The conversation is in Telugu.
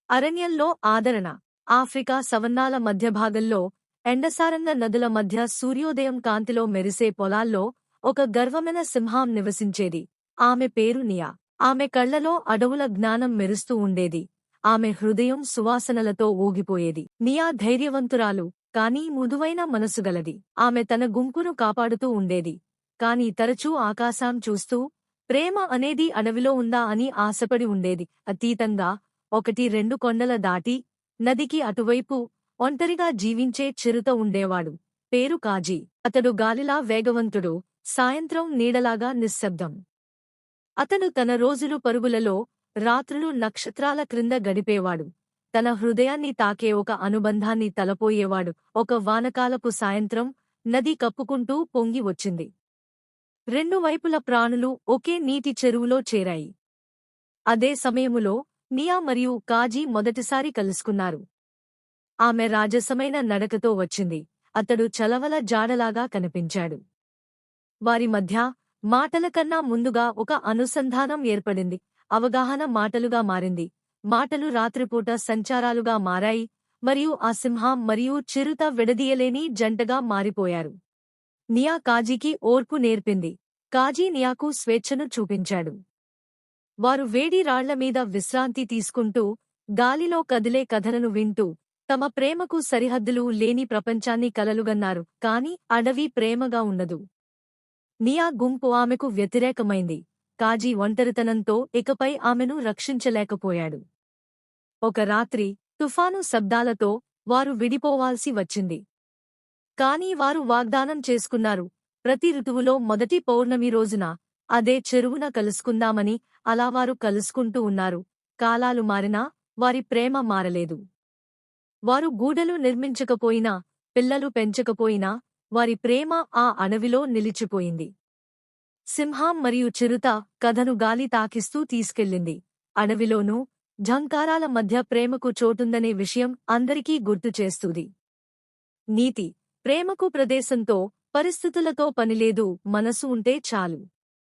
అరణ్యంలో ఆదరణ. ఆఫ్రికా సవన్నాల మధ్యభాగంలో ఎండసారంగ నదుల మధ్య సూర్యోదయం కాంతిలో మెరిసే పొలాల్లో ఒక గర్వమైన సింహం నివసించేది. ఆమె పేరు నియా. ఆమె కళ్లలో అడవుల జ్ఞానం మెరుస్తూ ఉండేది. ఆమె హృదయం సువాసనలతో ఊగిపోయేది. నియా ధైర్యవంతురాలు, కానీ మృదువైన మనసుగలది. ఆమె తన గుంపును కాపాడుతూ ఉండేది. కాని తరచూ ఆకాశం చూస్తూ ప్రేమ అనేది అడవిలో ఉందా అని ఆశపడి ఉండేది. అతీతంగా 1-2 కొండల దాటి నదికి అటువైపు ఒంటరిగా జీవించే చిరుత ఉండేవాడు. పేరు కాజీ. అతడు గాలిలా వేగవంతుడు, సాయంత్రం నీడలాగా నిశ్శబ్దం. అతను తన రోజులు పరుగులలో, రాత్రులు నక్షత్రాల క్రింద గడిపేవాడు. తన హృదయాన్ని తాకే ఒక అనుబంధాన్ని తలపోయేవాడు. ఒక వానకాలపు సాయంత్రం నది కప్పుకుంటూ పొంగి వచ్చింది. 2 వైపుల ప్రాణులు ఒకే నీటి చెరువులో చేరాయి. అదే సమయములో నియా మరియు కాజీ మొదటిసారి కలుసుకున్నారు. ఆమె రాజసమైన నడకతో వచ్చింది. అతడు చలవల జాడలాగా కనిపించాడు. వారి మధ్య మాటల కన్నా ముందుగా ఒక అనుసంధానం ఏర్పడింది. అవగాహన మాటలుగా మారింది. మాటలు రాత్రిపూట సంచారాలుగా మారాయి మరియు ఆ సింహం మరియు చిరుత విడదీయలేని జంటగా మారిపోయారు. నియా కాజీకి ఓర్పు నేర్పింది. కాజీ నియాకు స్వేచ్ఛను చూపించాడు. వారు వేడి రాళ్లమీద విశ్రాంతి తీసుకుంటూ, గాలిలో కదిలే కథలను వింటూ, తమ ప్రేమకు సరిహద్దులు లేని ప్రపంచాన్ని కలలుగన్నారు. కాని అడవి ప్రేమగా ఉండదు. నియా గుంపు ఆమెకు వ్యతిరేకమైంది. కాజీ ఒంటరితనంతో ఇకపై ఆమెను రక్షించలేకపోయాడు. ఒక రాత్రి తుఫాను శబ్దాలతో వారు విడిపోవాల్సి వచ్చింది. కాని వారు వాగ్దానం చేసుకున్నారు, ప్రతి ఋతువులో మొదటి పౌర్ణమి రోజున అదే చెరువున కలుసుకుందామని. అలా వారు కలుసుకుంటూ ఉన్నారు. కాలాలు మారినా వారి ప్రేమ మారలేదు. వారు గూడలు నిర్మించకపోయినా, పిల్లలు పెంచకపోయినా, వారి ప్రేమ ఆ అడవిలో నిలిచిపోయింది. సింహం మరియు చిరుత కథను గాలి తాకిస్తూ తీసుకెళ్ళింది. అడవిలోనూ ఝంకారాల మధ్య ప్రేమకు చోటుందనే విషయం అందరికీ గుర్తుచేస్తుంది. నీతి: ప్రేమకు ప్రదేశంతో, పరిస్థితులతో పనిలేదు, మనసు ఉంటే చాలు.